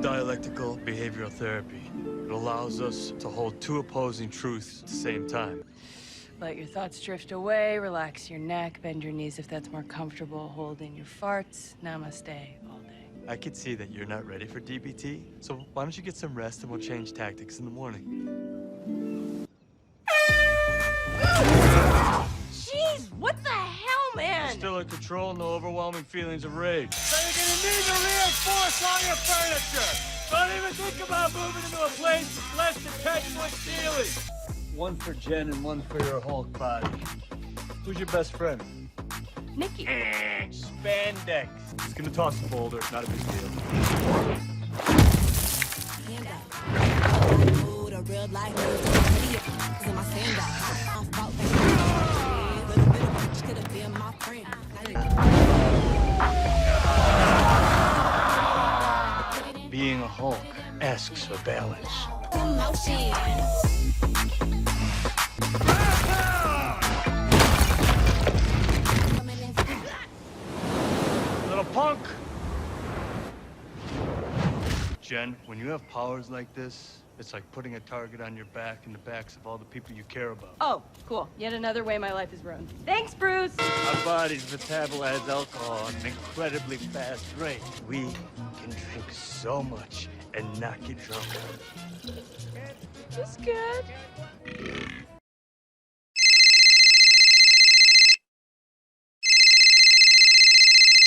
Dialectical behavioral therapy. It allows us to hold two opposing truths at the same time. Let your thoughts drift away, relax your neck, bend your knees if that's more comfortable, hold in your farts. Namaste all day. I could see that you're not ready for DBT, so why don't you get some rest and we'll change tactics in the morning. Jeez, what the hell, man? You're still in control, no overwhelming feelings of rage. So you're gonna need to reinforce all your furniture! Don't even think about moving into a place with less than 10-foot ceilings! One for Jen and one for your Hulk body. Who's your best friend? Nikki. Spandex. He's gonna toss a boulder, not a big deal. Being a Hulk asks for balance. Little punk! Jen, when you have powers like this, it's like putting a target on your back and the backs of all the people you care about. Oh, cool. Yet another way my life is ruined. Thanks, Bruce! Our bodies metabolize alcohol at an incredibly fast rate. We can drink so much and not get drunk. Just good.